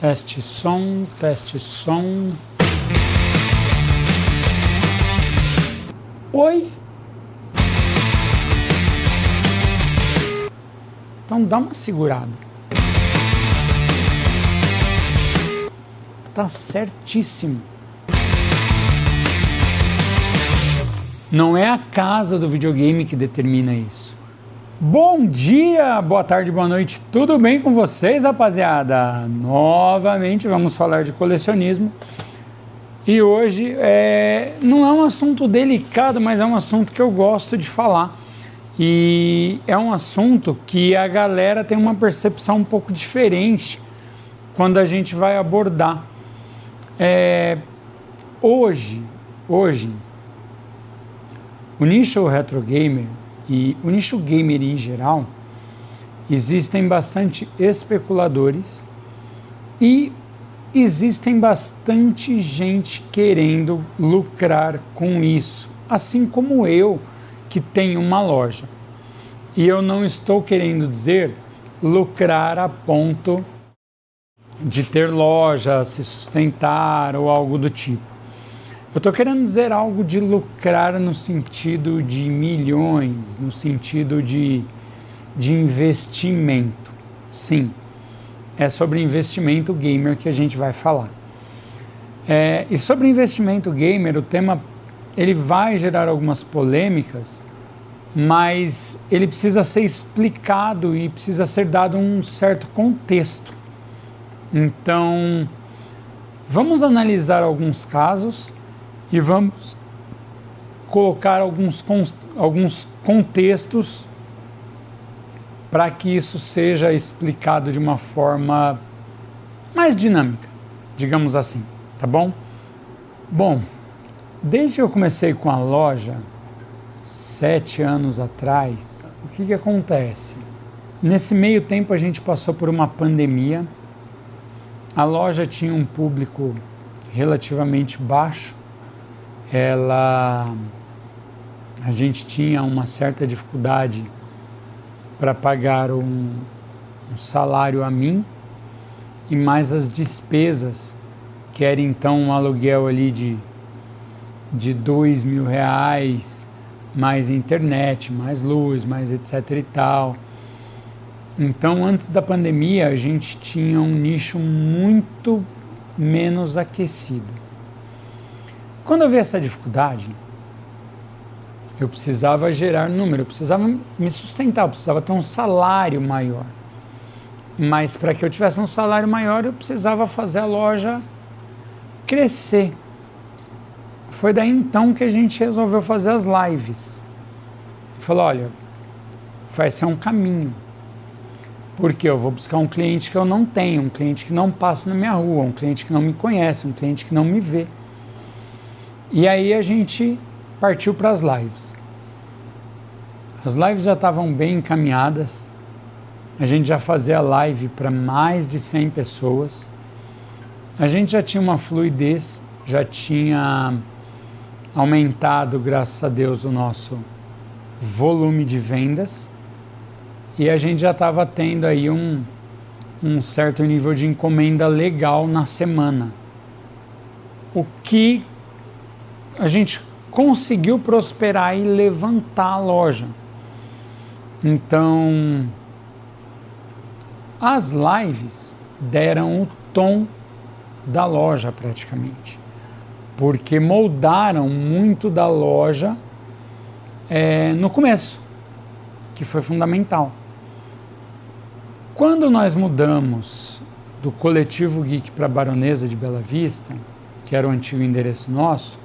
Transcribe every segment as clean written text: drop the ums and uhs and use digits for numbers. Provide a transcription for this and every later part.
Teste som, teste som. Oi? Então dá uma segurada. Tá certíssimo. Não é a casa do videogame que determina isso. Bom dia, boa tarde, boa noite, tudo bem com vocês, rapaziada? Novamente vamos falar de colecionismo. E hoje não é um assunto delicado, mas é um assunto que eu gosto de falar. E é um assunto que a galera tem uma percepção um pouco diferente quando a gente vai abordar. Hoje, o nicho retro gamer e o nicho gamer em geral, existem bastante especuladores e existem bastante gente querendo lucrar com isso, assim como eu, que tenho uma loja. E eu não estou querendo dizer lucrar a ponto de ter loja, se sustentar ou algo do tipo. Eu estou querendo dizer algo de lucrar no sentido de milhões, no sentido de investimento. Sim, é sobre investimento gamer que a gente vai falar. E sobre investimento gamer, o tema ele vai gerar algumas polêmicas, mas ele precisa ser explicado e precisa ser dado um certo contexto. Então, vamos analisar alguns casos e vamos colocar alguns contextos para que isso seja explicado de uma forma mais dinâmica, digamos assim, tá bom? Bom, desde que eu comecei com a loja, 7 anos atrás, o que acontece? Nesse meio tempo a gente passou por uma pandemia, a loja tinha um público relativamente baixo, a gente tinha uma certa dificuldade para pagar um salário a mim e mais as despesas, que era então um aluguel ali de R$2.000, mais internet, mais luz, mais etc e tal. Então, antes da pandemia, a gente tinha um nicho muito menos aquecido. Quando eu vi essa dificuldade, eu precisava gerar número, eu precisava me sustentar, eu precisava ter um salário maior. Mas para que eu tivesse um salário maior, eu precisava fazer a loja crescer. Foi daí então que a gente resolveu fazer as lives. Falou, olha, vai ser um caminho. Porque eu vou buscar um cliente que eu não tenho, um cliente que não passa na minha rua, um cliente que não me conhece, um cliente que não me vê. E aí a gente partiu para as lives. As lives já estavam bem encaminhadas, a gente já fazia live para mais de 100 pessoas, a gente já tinha uma fluidez, já tinha aumentado, graças a Deus, o nosso volume de vendas e a gente já estava tendo aí um certo nível de encomenda legal na semana. O que a gente conseguiu prosperar e levantar a loja. Então, as lives deram o tom da loja praticamente, porque moldaram muito da loja no começo, que foi fundamental. Quando nós mudamos do Coletivo Geek para a Baronesa de Bela Vista, que era o antigo endereço nosso,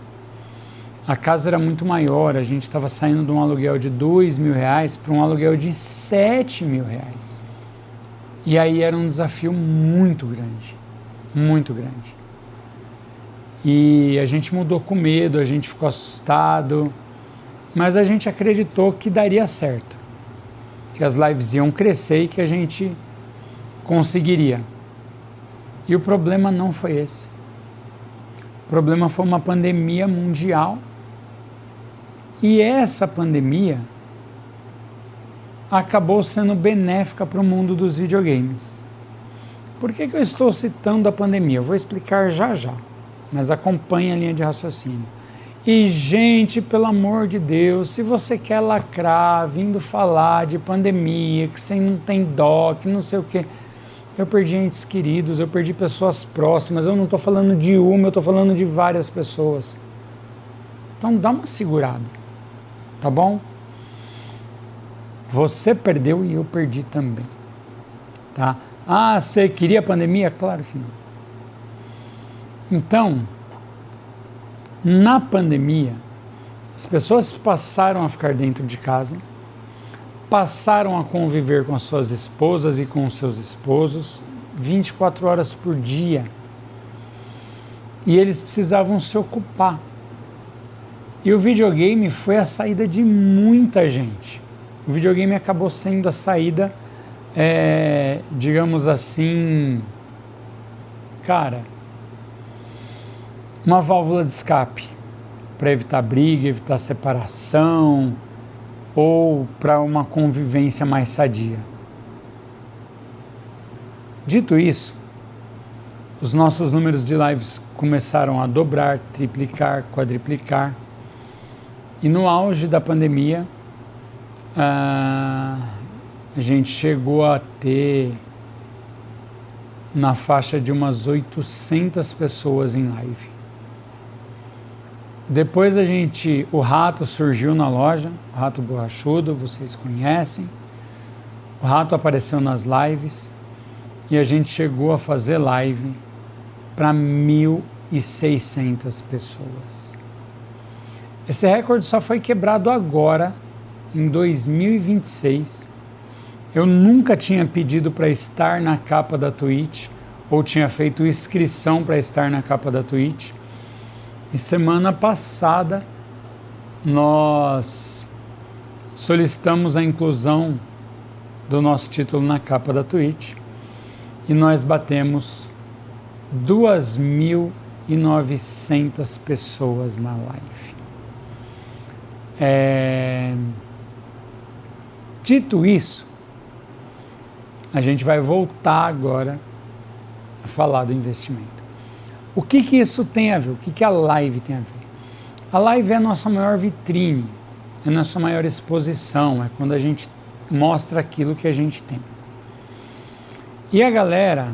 a casa era muito maior, a gente estava saindo de um aluguel de R$2.000 para um aluguel de R$7.000. E aí era um desafio muito grande, muito grande. E a gente mudou com medo, a gente ficou assustado, mas a gente acreditou que daria certo, que as lives iam crescer e que a gente conseguiria. E o problema não foi esse. O problema foi uma pandemia mundial. E essa pandemia acabou sendo benéfica para o mundo dos videogames. Por que eu estou citando a pandemia? Eu vou explicar já já, mas acompanhe a linha de raciocínio. E, gente, pelo amor de Deus, se você quer lacrar, vindo falar de pandemia, que você não tem dó, que não sei o quê, eu perdi entes queridos, eu perdi pessoas próximas, eu não estou falando de uma, eu estou falando de várias pessoas. Então dá uma segurada, tá bom? Você perdeu e eu perdi também, tá? Ah, você queria pandemia? Claro que não. Então, na pandemia, as pessoas passaram a ficar dentro de casa, passaram a conviver com as suas esposas e com os seus esposos 24 horas por dia. E eles precisavam se ocupar. E o videogame foi a saída de muita gente. O videogame acabou sendo a saída, digamos assim, cara, uma válvula de escape para evitar briga, evitar separação ou para uma convivência mais sadia. Dito isso, os nossos números de lives começaram a dobrar, triplicar, quadriplicar. E no auge da pandemia, a gente chegou a ter na faixa de umas 800 pessoas em live. Depois o Rato surgiu na loja, o Rato Borrachudo, vocês conhecem. O Rato apareceu nas lives e a gente chegou a fazer live para 1.600 pessoas. Esse recorde só foi quebrado agora, em 2026. Eu nunca tinha pedido para estar na capa da Twitch, ou tinha feito inscrição para estar na capa da Twitch. E semana passada nós solicitamos a inclusão do nosso título na capa da Twitch e nós batemos 2.900 pessoas na live. Dito isso, a gente vai voltar agora a falar do investimento. O que isso tem a ver? O que a live tem a ver? A live é a nossa maior vitrine, é a nossa maior exposição, é quando a gente mostra aquilo que a gente tem. E a galera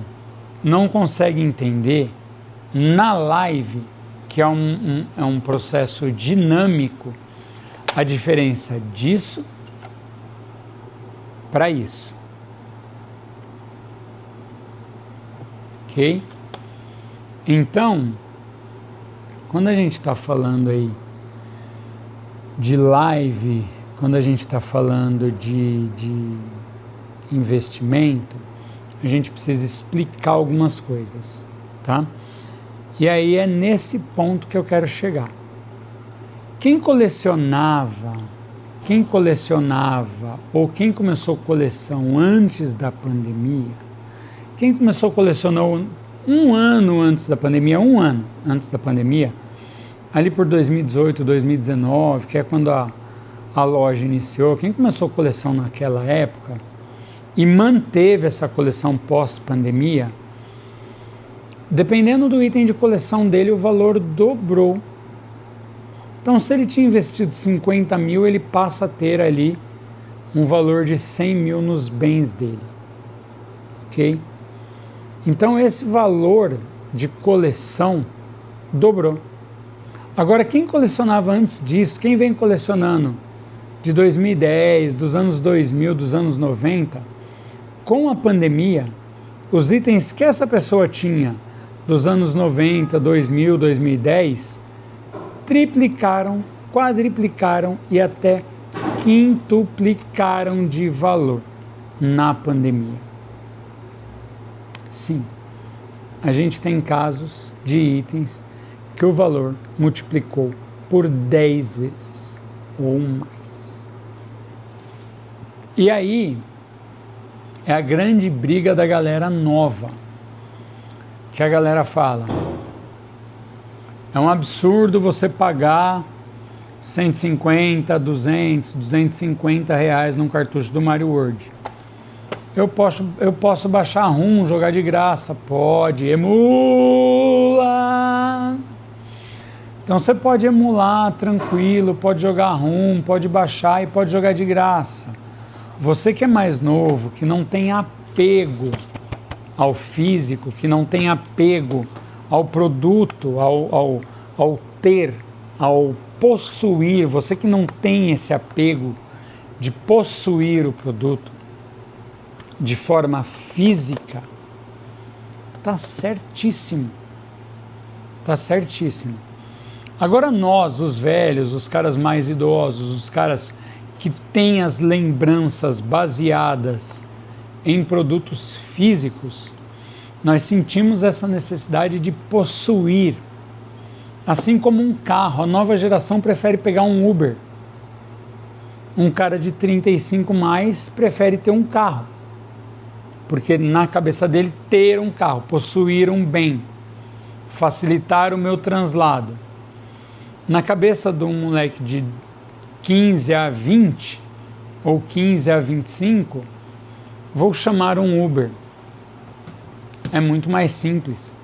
não consegue entender na live, que é um processo dinâmico, a diferença disso para isso. Ok? Então, quando a gente está falando aí de live, quando a gente está falando de investimento, a gente precisa explicar algumas coisas, tá? E aí é nesse ponto que eu quero chegar. Quem colecionava ou quem começou coleção antes da pandemia, quem começou colecionando um ano antes da pandemia, ali por 2018, 2019, que é quando a loja iniciou, quem começou coleção naquela época e manteve essa coleção pós-pandemia, dependendo do item de coleção dele, o valor dobrou. Então, se ele tinha investido 50 mil, ele passa a ter ali um valor de 100 mil nos bens dele. Ok? Então, esse valor de coleção dobrou. Agora, quem colecionava antes disso, quem vem colecionando de 2010, dos anos 2000, dos anos 90, com a pandemia, os itens que essa pessoa tinha dos anos 90, 2000, 2010, triplicaram, quadriplicaram e até quintuplicaram de valor na pandemia. Sim, a gente tem casos de itens que o valor multiplicou por 10 vezes ou mais. E aí é a grande briga da galera nova, que a galera fala: é um absurdo você pagar 150, 200, 250 reais num cartucho do Mario World. Eu posso baixar ROM, jogar de graça. Pode, emula. Então você pode emular tranquilo, pode jogar ROM, pode baixar e pode jogar de graça. Você que é mais novo, que não tem apego ao físico, que não tem apego ao produto, ao ter, ao possuir, você que não tem esse apego de possuir o produto de forma física, tá certíssimo. Tá certíssimo. Agora nós, os velhos, os caras mais idosos, os caras que têm as lembranças baseadas em produtos físicos, nós sentimos essa necessidade de possuir. Assim como um carro, a nova geração prefere pegar um Uber. Um cara de 35 mais prefere ter um carro. Porque na cabeça dele ter um carro, possuir um bem, facilitar o meu translado. Na cabeça de um moleque de 15 a 20 ou 15 a 25, vou chamar um Uber. É muito mais simples.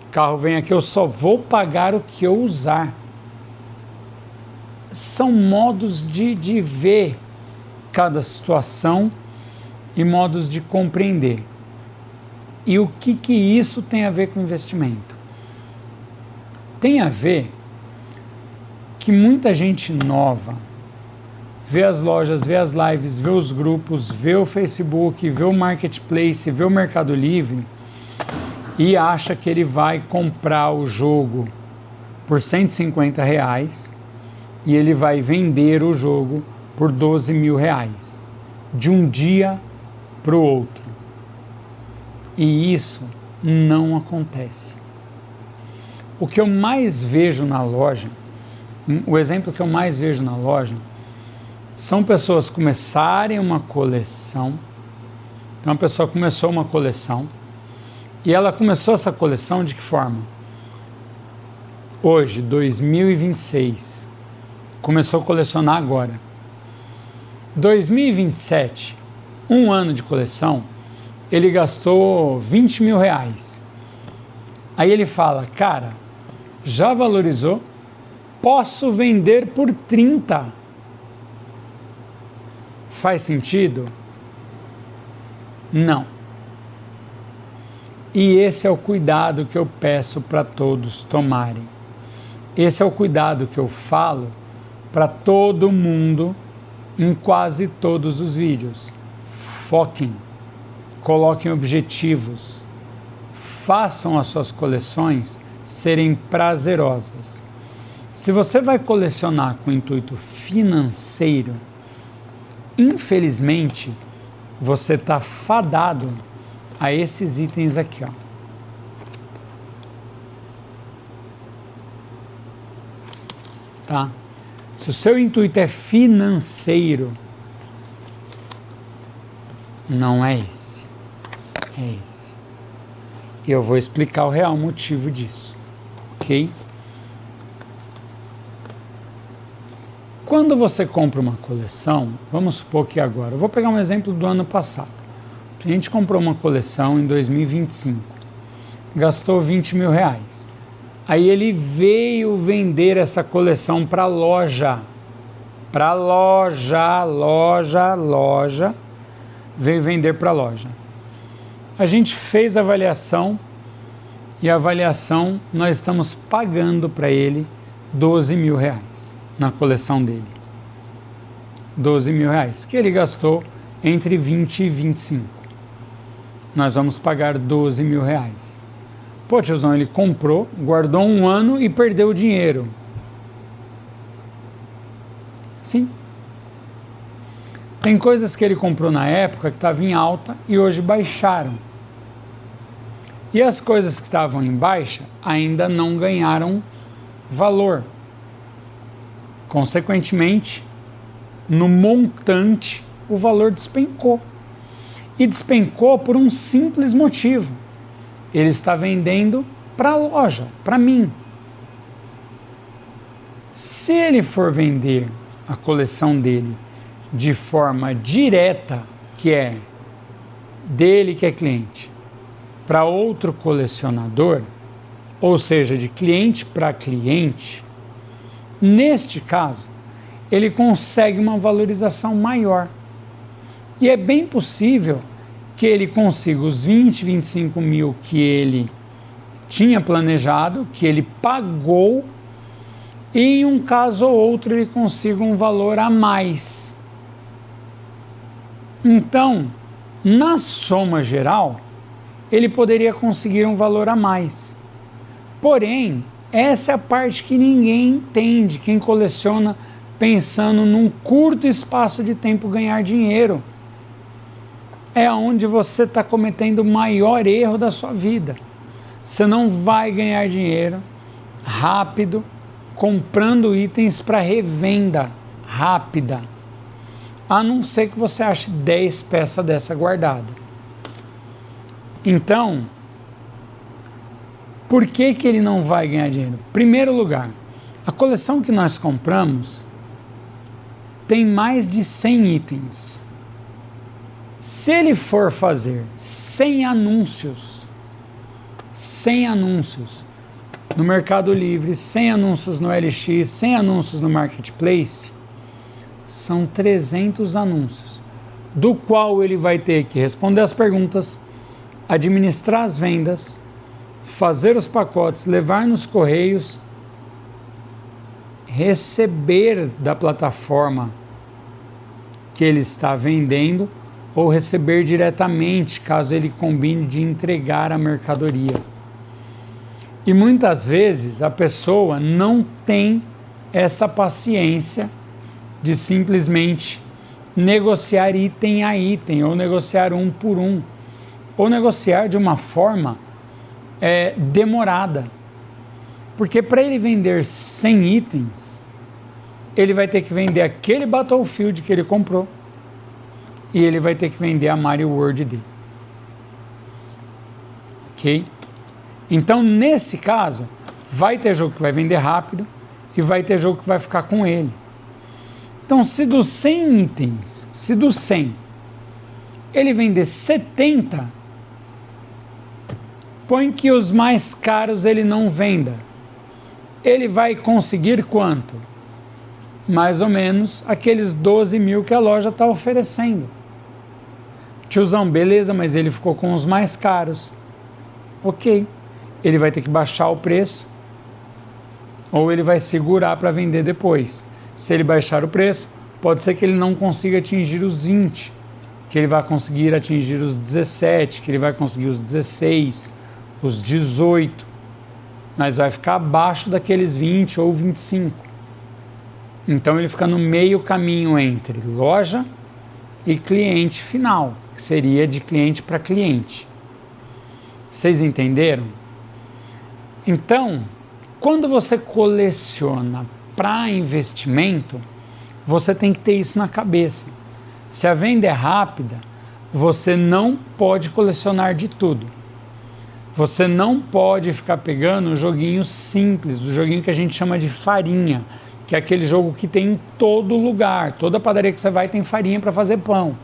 O carro vem aqui, eu só vou pagar o que eu usar. São modos de ver cada situação e modos de compreender. E o que isso tem a ver com investimento? Tem a ver que muita gente nova vê as lojas, vê as lives, vê os grupos, vê o Facebook, vê o Marketplace, vê o Mercado Livre e acha que ele vai comprar o jogo por R$150 e ele vai vender o jogo por R$12.000 de um dia para o outro. E isso não acontece. O que eu mais vejo na loja, o exemplo que eu mais vejo na loja, são pessoas começarem uma coleção. Então a pessoa começou uma coleção e ela começou essa coleção de que forma? Hoje, 2026, começou a colecionar agora. 2027, um ano de coleção, ele gastou R$20.000. Aí ele fala, cara, já valorizou, posso vender por 30. Faz sentido? Não. E esse é o cuidado que eu peço para todos tomarem. Esse é o cuidado que eu falo para todo mundo em quase todos os vídeos. Foquem, coloquem objetivos, façam as suas coleções serem prazerosas. Se você vai colecionar com intuito financeiro, infelizmente, você está fadado a esses itens aqui, ó. Tá? Se o seu intuito é financeiro, não é esse. É esse. E eu vou explicar o real motivo disso. Ok? Quando você compra uma coleção, vamos supor que agora, eu vou pegar um exemplo do ano passado. O cliente comprou uma coleção em 2025, gastou R$20.000. Aí ele veio vender essa coleção para a loja. Veio vender para a loja. A gente fez a avaliação e a avaliação nós estamos pagando para ele R$12.000 na coleção dele. R$12.000 que ele gastou entre 20 e 25. Nós vamos pagar R$12.000. Pô, tiozão, ele comprou, guardou um ano e perdeu o dinheiro. Sim. Tem coisas que ele comprou na época que estavam em alta e hoje baixaram. E as coisas que estavam em baixa ainda não ganharam valor. Consequentemente, no montante, o valor despencou. E despencou por um simples motivo. Ele está vendendo para a loja, para mim. Se ele for vender a coleção dele de forma direta, que é dele que é cliente para outro colecionador, ou seja, de cliente para cliente, neste caso, ele consegue uma valorização maior. E é bem possível que ele consiga os 20, 25 mil que ele tinha planejado, que ele pagou, e em um caso ou outro ele consiga um valor a mais. Então, na soma geral, ele poderia conseguir um valor a mais. Porém, essa é a parte que ninguém entende, quem coleciona pensando num curto espaço de tempo ganhar dinheiro. É onde você está cometendo o maior erro da sua vida. Você não vai ganhar dinheiro rápido comprando itens para revenda rápida, a não ser que você ache 10 peças dessa guardada. Então, por que ele não vai ganhar dinheiro? Primeiro lugar, a coleção que nós compramos tem mais de 100 itens. Se ele for fazer 100 anúncios no Mercado Livre, 100 anúncios no LX, 100 anúncios no Marketplace, são 300 anúncios, do qual ele vai ter que responder as perguntas, administrar as vendas, fazer os pacotes, levar nos correios, receber da plataforma que ele está vendendo ou receber diretamente, caso ele combine de entregar a mercadoria. E muitas vezes a pessoa não tem essa paciência de simplesmente negociar item a item, ou negociar um por um, ou negociar de uma forma demorada. Porque para ele vender 100 itens, ele vai ter que vender aquele Battlefield que ele comprou, e ele vai ter que vender a Mario World dele. Ok? Então, nesse caso, vai ter jogo que vai vender rápido e vai ter jogo que vai ficar com ele. Então, se dos 100 itens, se dos 100 ele vender 70, põe que os mais caros ele não venda. Ele vai conseguir quanto? Mais ou menos aqueles 12 mil que a loja está oferecendo. Tiozão, beleza, mas ele ficou com os mais caros. Ok. Ele vai ter que baixar o preço ou ele vai segurar para vender depois. Se ele baixar o preço, pode ser que ele não consiga atingir os 20, que ele vai conseguir atingir os 17, que ele vai conseguir os 16, os 18, mas vai ficar abaixo daqueles 20 ou 25. Então ele fica no meio caminho entre loja e cliente final, que seria de cliente para cliente. Vocês entenderam? Então, quando você coleciona para investimento, você tem que ter isso na cabeça. Se a venda é rápida, você não pode colecionar de tudo. Você não pode ficar pegando um joguinho simples, o joguinho que a gente chama de farinha, que é aquele jogo que tem em todo lugar. Toda padaria que você vai tem farinha para fazer pão.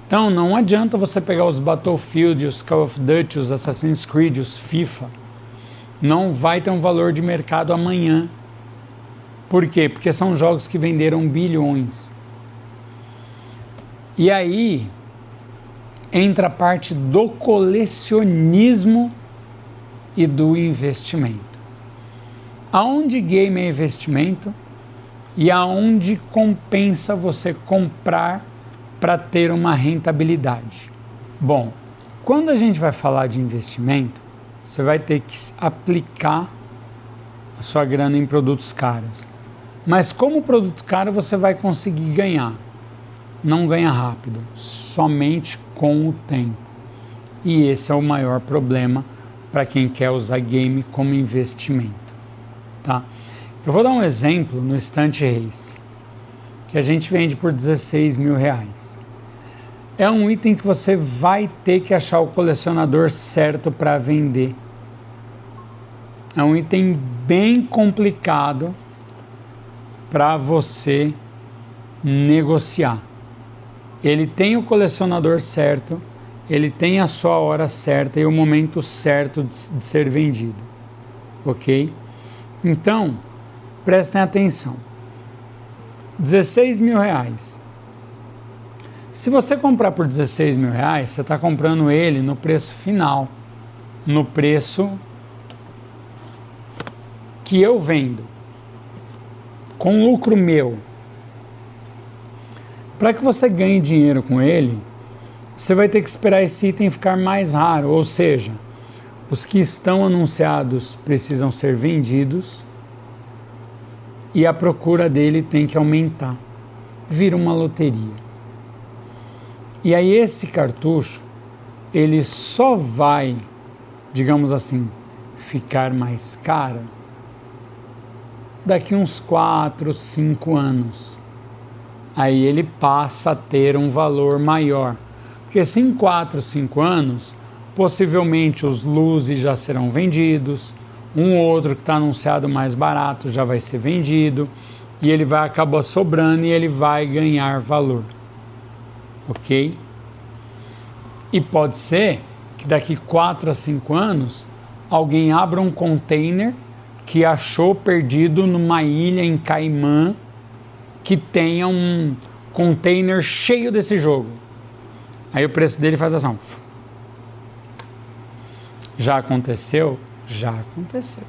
Então não adianta você pegar os Battlefield, os Call of Duty, os Assassin's Creed, os FIFA. Não vai ter um valor de mercado amanhã. Por quê? Porque são jogos que venderam bilhões. E aí entra a parte do colecionismo e do investimento. Aonde game é investimento e aonde compensa você comprar para ter uma rentabilidade. Bom, quando a gente vai falar de investimento, você vai ter que aplicar a sua grana em produtos caros. Mas como produto caro você vai conseguir ganhar? Não ganha rápido, somente com o tempo. E esse é o maior problema para quem quer usar game como investimento. Tá? Eu vou dar um exemplo no Estante Race, que a gente vende por 16 mil reais. É um item que você vai ter que achar o colecionador certo para vender. É um item bem complicado para você negociar. ele tem o colecionador certo, ele tem a sua hora certa e o momento certo de ser vendido, ok? Então, prestem atenção. 16 mil reais. Se você comprar por 16 mil reais, você está comprando ele no preço final, no preço que eu vendo, com lucro meu. Para que você ganhe dinheiro com ele, você vai ter que esperar esse item ficar mais raro, ou seja, os que estão anunciados precisam ser vendidos e a procura dele tem que aumentar. Vira uma loteria. E aí esse cartucho, ele só vai, digamos assim, ficar mais caro daqui uns 4, 5 anos. Aí ele passa a ter um valor maior. Porque se em 4, 5 anos, possivelmente os luzes já serão vendidos, um outro que está anunciado mais barato já vai ser vendido, e ele vai acabar sobrando e ele vai ganhar valor. Ok? E pode ser que daqui 4 a 5 anos, alguém abra um container que achou perdido numa ilha em Caimã, que tenha um container cheio desse jogo. Aí o preço dele faz assim. Já aconteceu? Já aconteceu.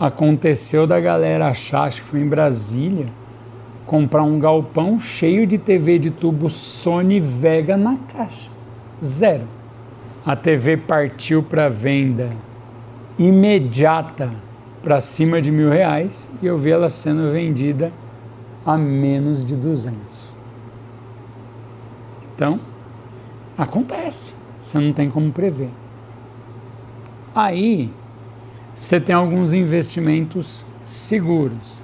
Aconteceu da galera achar, acho que foi em Brasília, comprar um galpão cheio de TV de tubo Sony Vega na caixa. 0. A TV partiu para venda imediata para cima de R$1.000 e eu vi ela sendo vendida a menos de 200. Então, acontece. Você não tem como prever. Aí, você tem alguns investimentos seguros.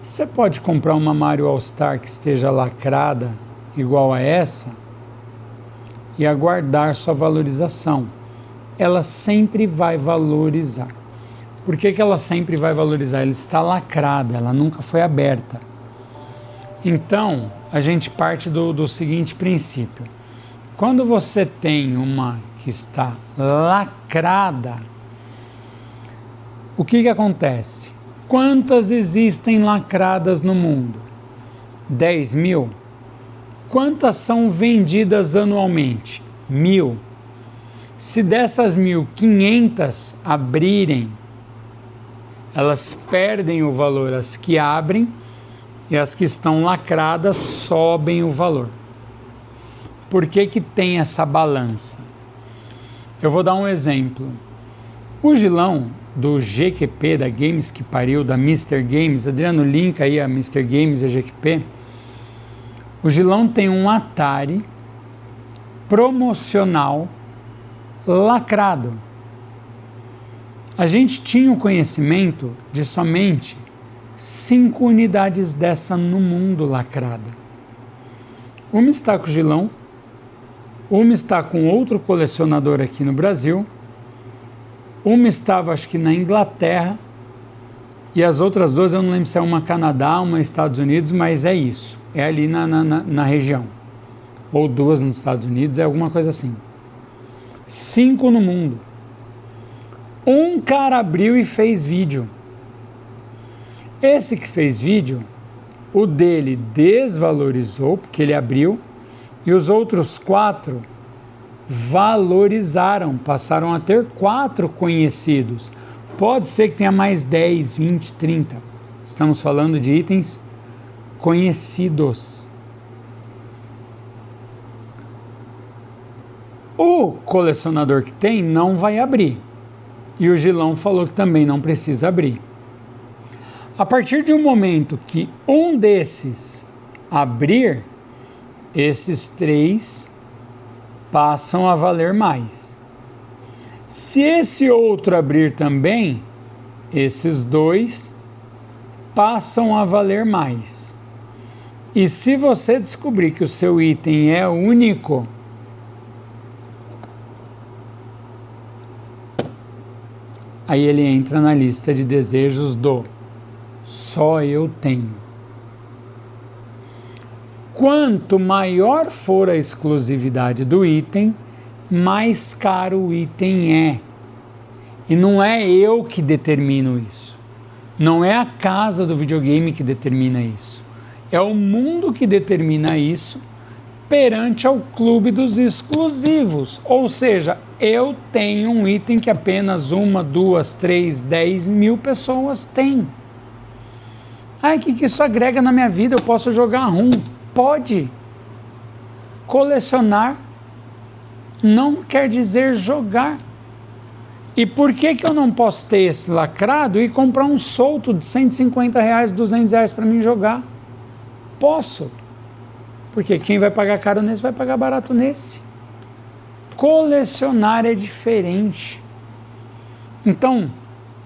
Você pode comprar uma Mario All-Star que esteja lacrada, igual a essa, e aguardar sua valorização. Ela sempre vai valorizar. Por que ela sempre vai valorizar? Ela está lacrada, ela nunca foi aberta. Então, a gente parte do seguinte princípio. Quando você tem uma que está lacrada, o que acontece? Quantas existem lacradas no mundo? 10 mil? Quantas são vendidas anualmente? 1.000. Se dessas 1.000, 500 abrirem, elas perdem o valor. As que abrem e as que estão lacradas sobem o valor. Por que tem essa balança? Eu vou dar um exemplo. O Gilão do GQP, da Games que Pariu, da Mr. Games, Adriano, linka aí a Mr. Games e a GQP. O Gilão tem um Atari promocional lacrado. A gente tinha o conhecimento de somente 5 unidades dessa no mundo lacrada. Uma está com o Gilão, uma está com outro colecionador aqui no Brasil, uma estava acho que na Inglaterra, e as outras duas eu não lembro se é uma Canadá, uma Estados Unidos, mas é isso, é ali na região. Ou 2 nos Estados Unidos, é alguma coisa assim. 5 no mundo. Um cara abriu e fez vídeo. Esse que fez vídeo, o dele desvalorizou, porque ele abriu, e os outros 4 valorizaram, passaram a ter 4 conhecidos. Pode ser que tenha mais 10, 20, 30. Estamos falando de itens conhecidos. O colecionador que tem não vai abrir. E o Gilão falou que também não precisa abrir. A partir de um momento que um desses abrir, esses 3 passam a valer mais. Se esse outro abrir também, esses 2 passam a valer mais. E se você descobrir que o seu item é único, aí ele entra na lista de desejos do só eu tenho. quanto maior for a exclusividade do item, mais caro o item é. E não é eu que determino isso. Não é a casa do videogame que determina isso. É o mundo que determina isso perante ao clube dos exclusivos. Ou seja, eu tenho um item que apenas 1, 2, 3, 10 mil pessoas têm. O que isso agrega na minha vida? Eu posso jogar rum? Pode. Colecionar não quer dizer jogar. E por que eu não posso ter esse lacrado e comprar um solto de R$150, R$200 para mim jogar? Posso. Porque quem vai pagar caro nesse vai pagar barato nesse. Colecionar é diferente. Então,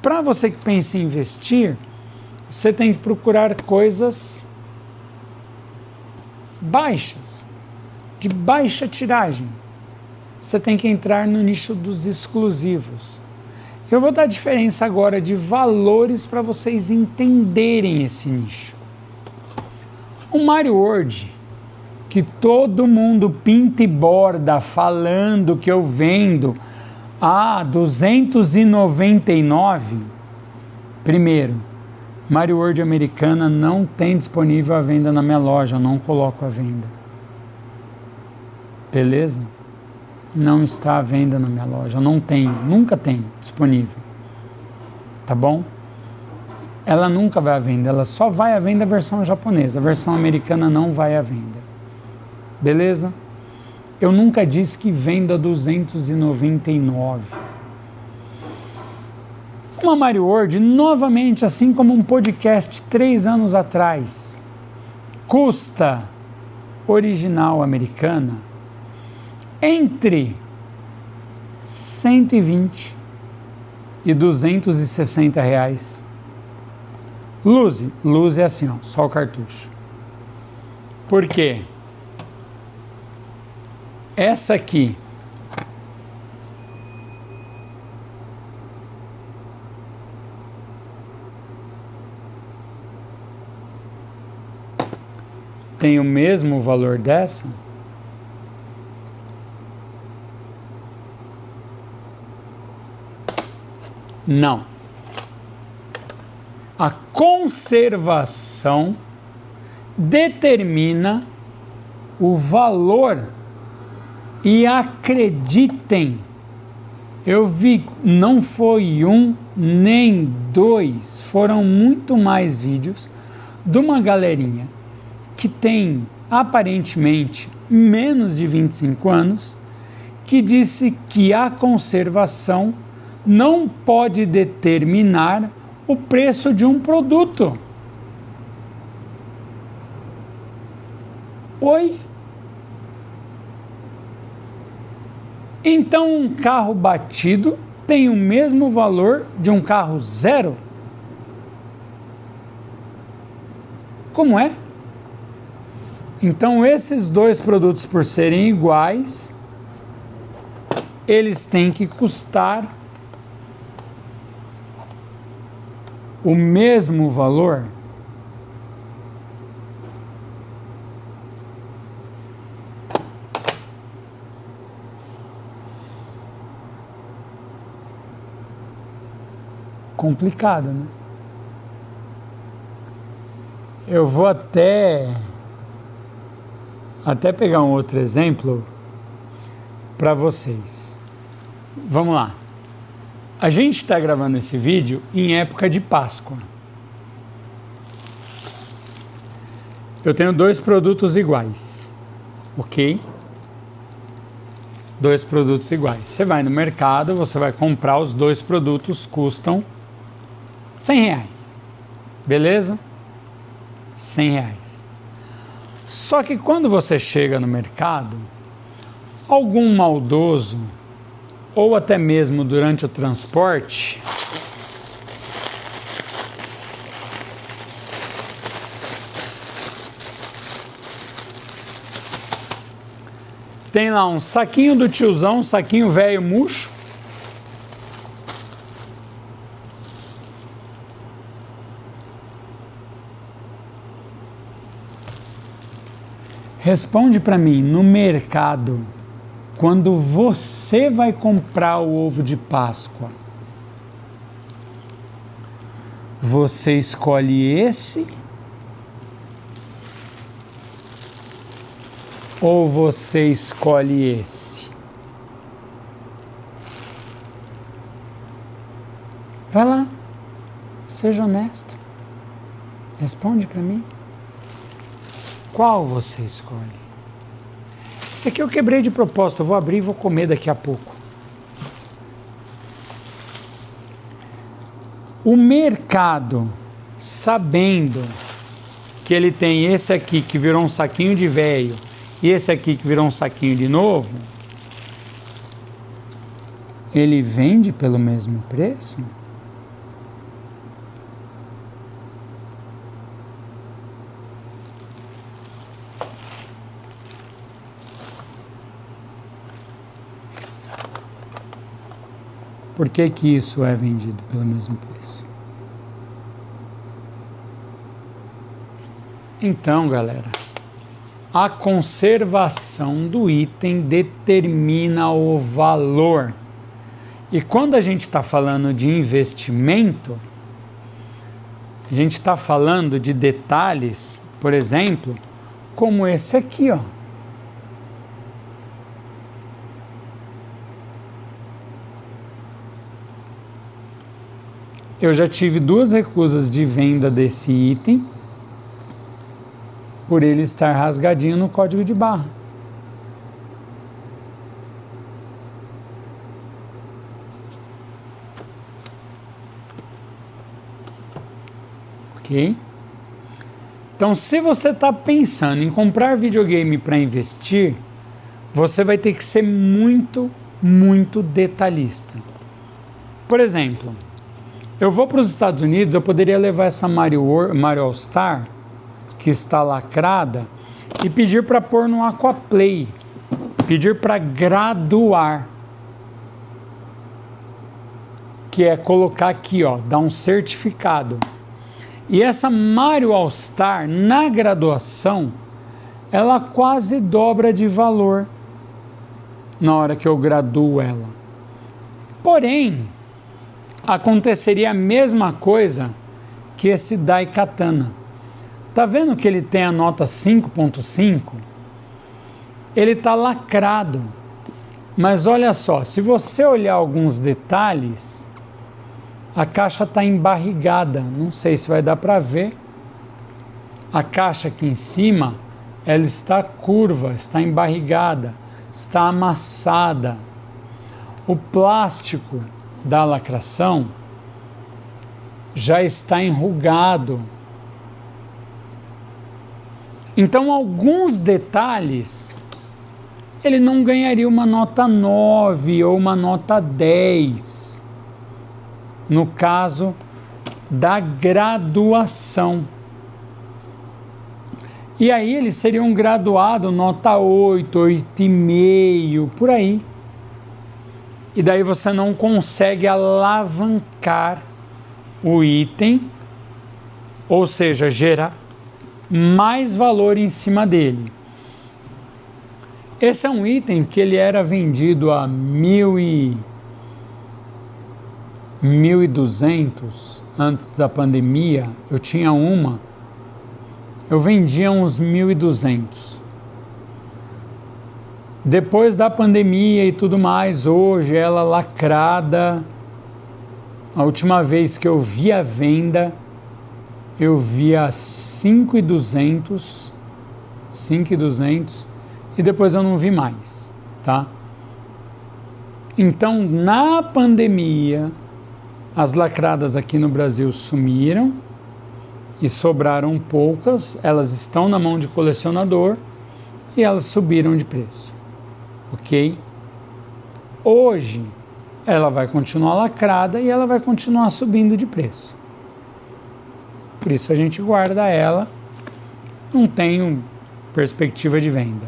para você que pensa em investir, você tem que procurar coisas baixas, de baixa tiragem. Você tem que entrar no nicho dos exclusivos. Eu vou dar a diferença agora de valores para vocês entenderem esse nicho. O Mario World, que todo mundo pinta e borda falando que eu vendo a R$299. Primeiro, Mario World Americana não tem disponível à venda na minha loja, eu não coloco à venda. Beleza? Não está à venda na minha loja, eu não tenho, nunca tenho disponível. Tá bom? Ela nunca vai à venda, ela só vai à venda a versão japonesa, a versão americana não vai à venda. Beleza? Eu nunca disse que venda R$299. Uma Mario World, novamente, assim como um podcast 3 anos atrás, custa original americana entre 120 e 260 reais. Luz é assim, ó, só o cartucho. Por quê? Essa aqui tem o mesmo valor dessa? Não. A conservação determina o valor. E acreditem, eu vi, não foi um nem dois, foram muito mais vídeos de uma galerinha que tem aparentemente menos de 25 anos, que disse que a conservação não pode determinar o preço de um produto. Oi? Então um carro batido tem o mesmo valor de um carro zero? Como é? Então esses dois produtos, por serem iguais, eles têm que custar o mesmo valor? Complicado, né? Eu vou até pegar um outro exemplo para vocês. Vamos lá. A gente está gravando esse vídeo em época de Páscoa. Eu tenho dois produtos iguais, ok? Dois produtos iguais. Você vai no mercado, você vai comprar os dois produtos, custam R$100, beleza? R$100. Só que quando você chega no mercado, algum maldoso, ou até mesmo durante o transporte, tem lá um saquinho do tiozão, um saquinho velho murcho, Responde para mim, no mercado, quando você vai comprar o ovo de Páscoa, você escolhe esse ou você escolhe esse? Vai lá, seja honesto, responde para mim. Qual você escolhe? Esse aqui eu quebrei de propósito, eu vou abrir e vou comer daqui a pouco. O mercado, sabendo que ele tem esse aqui que virou um saquinho de velho e esse aqui que virou um saquinho de novo, ele vende pelo mesmo preço? Por que que isso é vendido pelo mesmo preço? Então, galera, a conservação do item determina o valor. E quando a gente está falando de investimento, a gente está falando de detalhes, por exemplo, como esse aqui, ó. Eu já tive 2 recusas de venda desse item por ele estar rasgadinho no código de barra. Ok? Então, se você está pensando em comprar videogame para investir, você vai ter que ser muito, muito detalhista. Por exemplo, eu vou para os Estados Unidos, eu poderia levar essa Mario All Star, que está lacrada, e pedir para pôr no Aquaplay, pedir para graduar, que é colocar aqui, ó, dar um certificado. E essa Mario All Star, na graduação, ela quase dobra de valor na hora que eu graduo ela. Porém, aconteceria a mesma coisa que esse Daikatana. Tá vendo que ele tem a nota 5.5? Ele tá lacrado. Mas olha só, se você olhar alguns detalhes, a caixa está embarrigada. Não sei se vai dar para ver. A caixa aqui em cima, ela está curva, está embarrigada, está amassada. O plástico da lacração já está enrugado. Então, alguns detalhes ele não ganharia uma nota 9 ou uma nota 10 no caso da graduação. E aí ele seria um graduado nota 8, 8,5, por aí. E daí você não consegue alavancar o item, ou seja, gerar mais valor em cima dele. Esse é um item que ele era vendido a 1.200 antes da pandemia. Eu tinha uma, eu vendia uns 1.200. Depois da pandemia e tudo mais, hoje ela lacrada. A última vez que eu vi a venda, eu vi a 5.200, 5.200, e depois eu não vi mais, tá? Então, na pandemia, as lacradas aqui no Brasil sumiram e sobraram poucas, elas estão na mão de colecionador e elas subiram de preço, ok? Hoje, ela vai continuar lacrada e ela vai continuar subindo de preço. Por isso a gente guarda ela, não tem perspectiva de venda.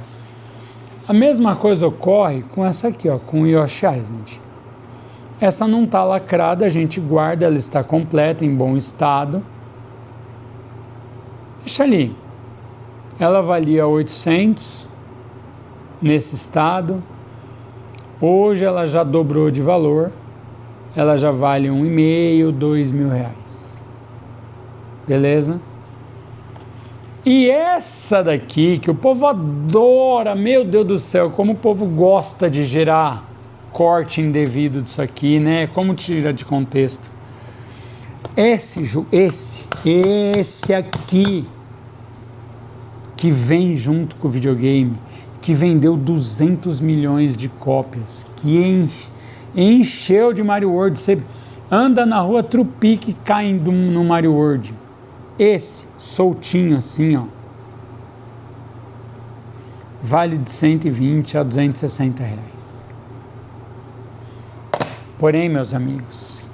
A mesma coisa ocorre com essa aqui, ó, com o Yoshi Island. Essa não está lacrada, a gente guarda, ela está completa, em bom estado. Deixa ali. ela valia 800 nesse estado. Hoje ela já dobrou de valor, ela já vale R$1.500, R$2.000. Beleza? E essa daqui, que o povo adora, meu Deus do céu, como o povo gosta de gerar corte indevido disso aqui, né? Como tira de contexto. Esse aqui, que vem junto com o videogame, que vendeu 200 milhões de cópias, que encheu de Mario World. Você anda na rua, trupique e cai no Mario World. Esse, soltinho assim, ó, vale de 120 a R$260. Porém, meus amigos,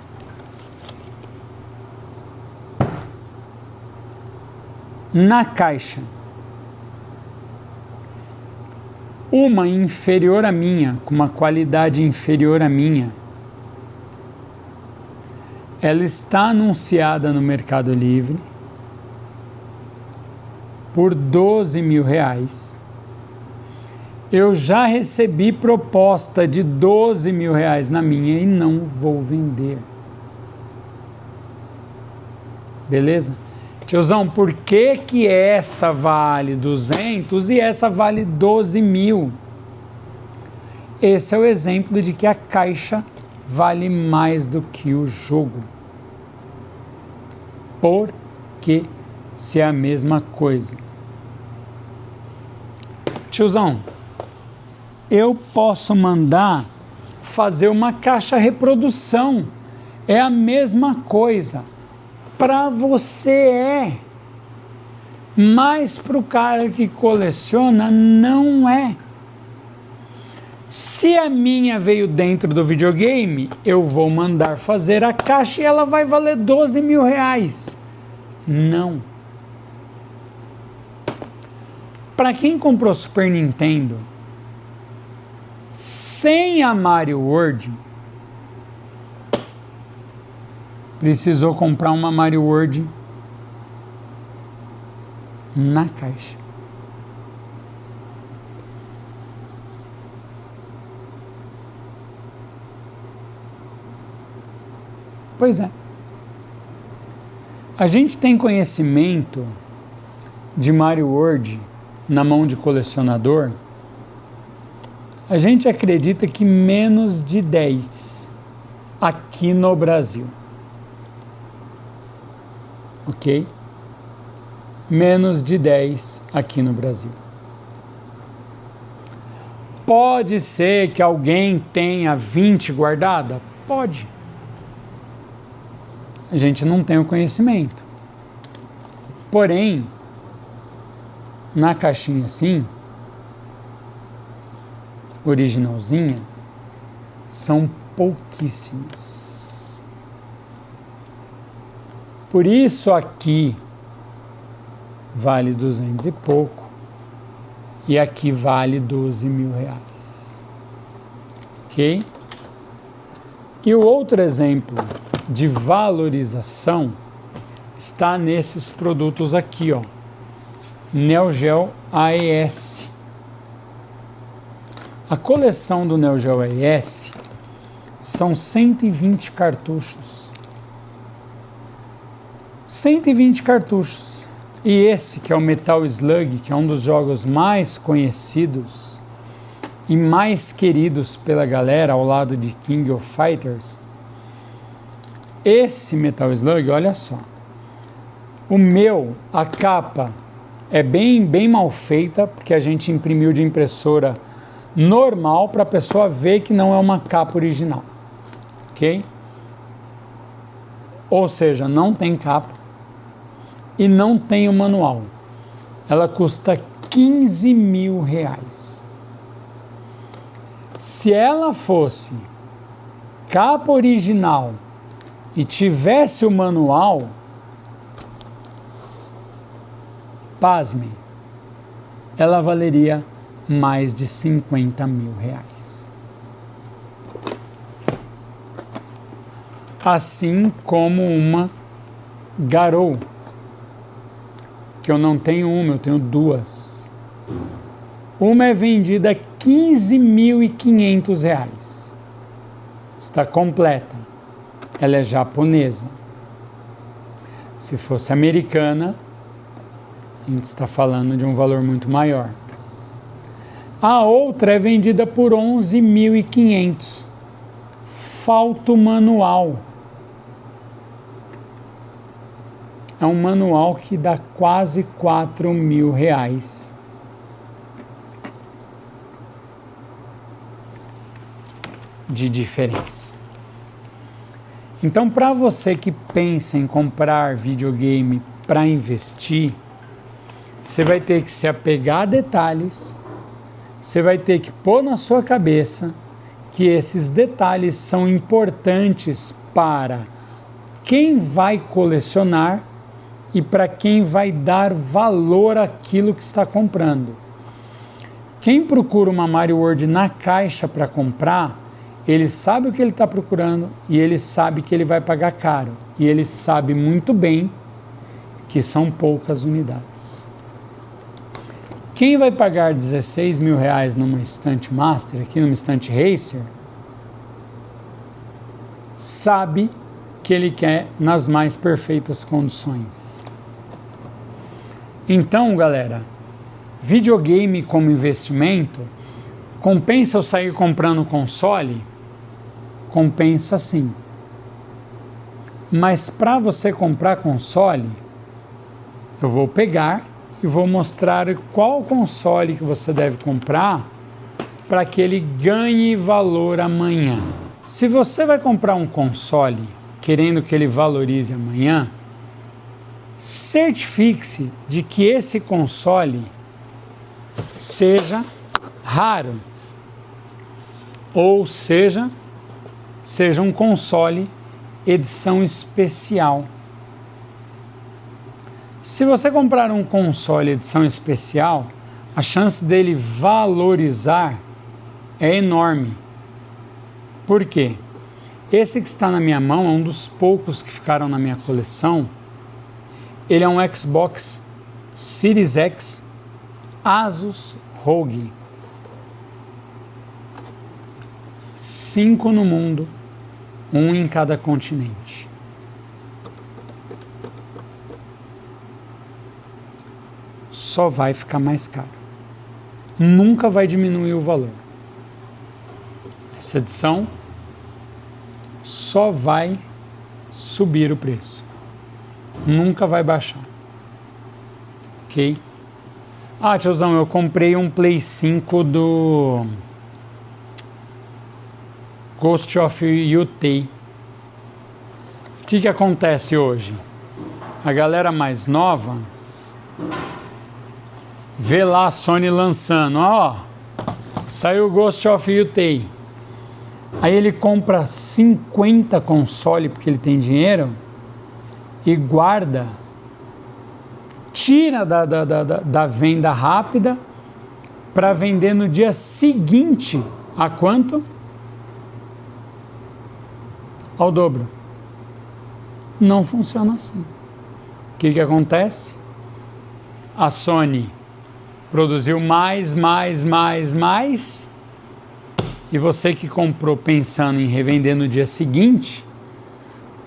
na caixa, uma inferior à minha, com uma qualidade inferior à minha, ela está anunciada no Mercado Livre por R$12.000. Eu já recebi proposta de R$12.000 na minha e não vou vender. Beleza? Tiozão, por que essa vale 200 e essa vale 12.000? Esse é o exemplo de que a caixa vale mais do que o jogo. Porque se é a mesma coisa. Tiozão, eu posso mandar fazer uma caixa reprodução. É a mesma coisa. Para você é. Mas para o cara que coleciona, não é. Se a minha veio dentro do videogame, eu vou mandar fazer a caixa e ela vai valer R$12.000. Não. Para quem comprou Super Nintendo sem a Mario World, precisou comprar uma Mario World na caixa. Pois é. A gente tem conhecimento de Mario World na mão de colecionador. A gente acredita que menos de 10 aqui no Brasil. Ok? Menos de 10 aqui no Brasil. Pode ser que alguém tenha 20 guardada? Pode. A gente não tem o conhecimento. Porém, na caixinha assim, originalzinha, são pouquíssimas. Por isso aqui vale 200 e pouco e aqui vale R$12.000. Ok? E o outro exemplo de valorização está nesses produtos aqui, ó. Neo Geo AES. A coleção do Neo Geo AES são 120 cartuchos. 120 cartuchos. E esse, que é o Metal Slug, que é um dos jogos mais conhecidos e mais queridos pela galera, ao lado de King of Fighters, esse Metal Slug, olha só, o meu, a capa é bem mal feita, porque a gente imprimiu de impressora normal para a pessoa ver que não é uma capa original, ok? Ou seja, não tem capa e não tem o manual. Ela custa R$15.000. Se ela fosse capa original e tivesse o manual, pasmem, ela valeria mais de R$50.000. Assim como uma Garou, porque eu não tenho uma, eu tenho duas. Uma é vendida a R$15.500. Está completa. Ela é japonesa. Se fosse americana, a gente está falando de um valor muito maior. A outra é vendida por R$11.500. Falta o manual. É um manual que dá quase R$4.000 de diferença. Então, para você que pensa em comprar videogame para investir, você vai ter que se apegar a detalhes, você vai ter que pôr na sua cabeça que esses detalhes são importantes para quem vai colecionar e para quem vai dar valor àquilo que está comprando. Quem procura uma Mario World na caixa para comprar, ele sabe o que ele está procurando e ele sabe que ele vai pagar caro. E ele sabe muito bem que são poucas unidades. Quem vai pagar R$16.000 numa estante Master, aqui numa estante Racer, sabe que ele quer nas mais perfeitas condições. Então, galera, videogame como investimento, compensa eu sair comprando console? Compensa sim. Mas para você comprar console, eu vou pegar e vou mostrar qual console que você deve comprar para que ele ganhe valor amanhã. Se você vai comprar um console querendo que ele valorize amanhã, certifique-se de que esse console seja raro, ou seja um console edição especial. Se você comprar um console edição especial, a chance dele valorizar é enorme. Por quê? Esse que está na minha mão é um dos poucos que ficaram na minha coleção. Ele é um Xbox Series X Asus ROG. 5 no mundo, 1 em cada continente. Só vai ficar mais caro. Nunca vai diminuir o valor. Essa edição só vai subir o preço. Nunca vai baixar. Ok? Ah, tiozão, eu comprei um Play 5 do Ghost of Yotei. O que acontece hoje? A galera mais nova vê lá a Sony lançando, ó, saiu o Ghost of Yotei. Aí ele compra 50 consoles porque ele tem dinheiro e guarda, tira da venda rápida para vender no dia seguinte. A quanto? Ao dobro. Não funciona assim. O que acontece? A Sony produziu mais, e você que comprou pensando em revender no dia seguinte,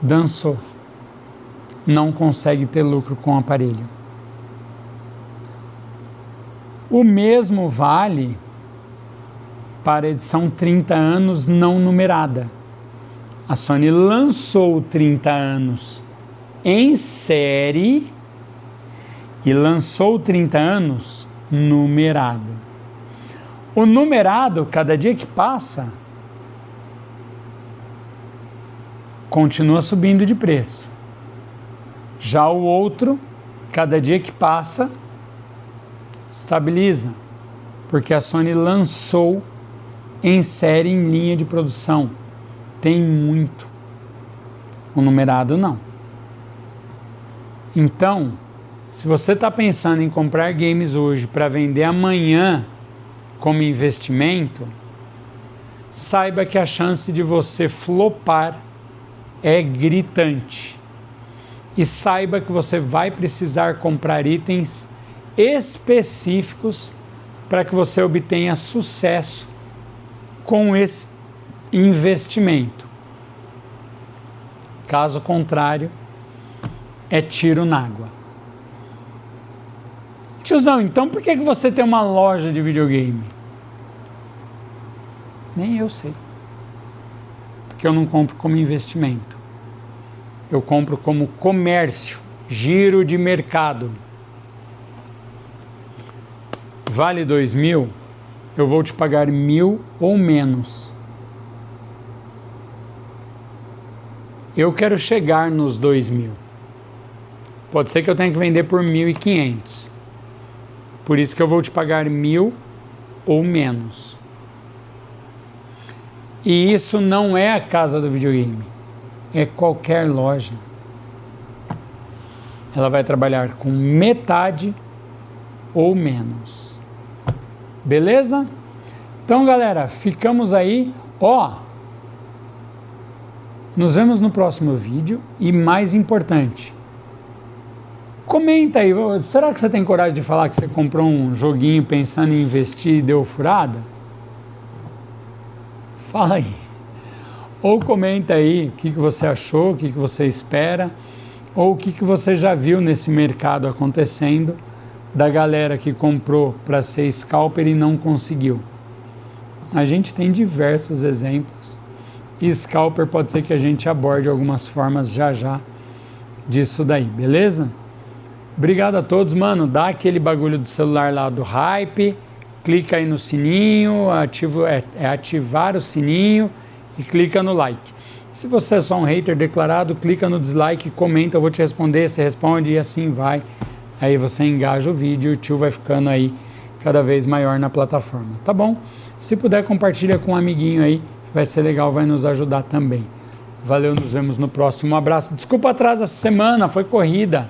dançou. Não consegue ter lucro com o aparelho. O mesmo vale para a edição 30 anos não numerada. A Sony lançou 30 anos em série e lançou 30 anos numerado. O numerado, cada dia que passa, continua subindo de preço. Já o outro, cada dia que passa, estabiliza, porque a Sony lançou em série, em linha de produção. Tem muito. O numerado não. Então, se você está pensando em comprar games hoje para vender amanhã como investimento, saiba que a chance de você flopar é gritante. e saiba que você vai precisar comprar itens específicos para que você obtenha sucesso com esse investimento. Caso contrário, é tiro na água. Tiozão, então por que você tem uma loja de videogame? Nem eu sei. Porque eu não compro como investimento. Eu compro como comércio, giro de mercado. Vale 2.000, eu vou te pagar 1.000 ou menos. Eu quero chegar nos 2.000. Pode ser que eu tenha que vender por 1.500. Por isso que eu vou te pagar 1.000 ou menos. E isso não é a casa do videogame. É qualquer loja. Ela vai trabalhar com metade ou menos. Beleza? Então, galera, ficamos aí. Nos vemos no próximo vídeo. E mais importante, comenta aí. Será que você tem coragem de falar que você comprou um joguinho pensando em investir e deu furada? Fala aí. Ou comenta aí o que você achou, o que você espera, ou o que você já viu nesse mercado acontecendo, da galera que comprou para ser scalper e não conseguiu. A gente tem diversos exemplos, e scalper pode ser que a gente aborde algumas formas já disso daí, beleza? Obrigado a todos, mano. Dá aquele bagulho do celular lá do hype, clica aí no sininho, ativar o sininho e clica no like. Se você é só um hater declarado, clica no dislike, comenta, eu vou te responder, você responde e assim vai. Aí você engaja o vídeo e o tio vai ficando aí cada vez maior na plataforma, tá bom? Se puder, compartilha com um amiguinho aí, vai ser legal, vai nos ajudar também. Valeu, nos vemos no próximo. Um abraço. Desculpa o atraso essa semana, foi corrida.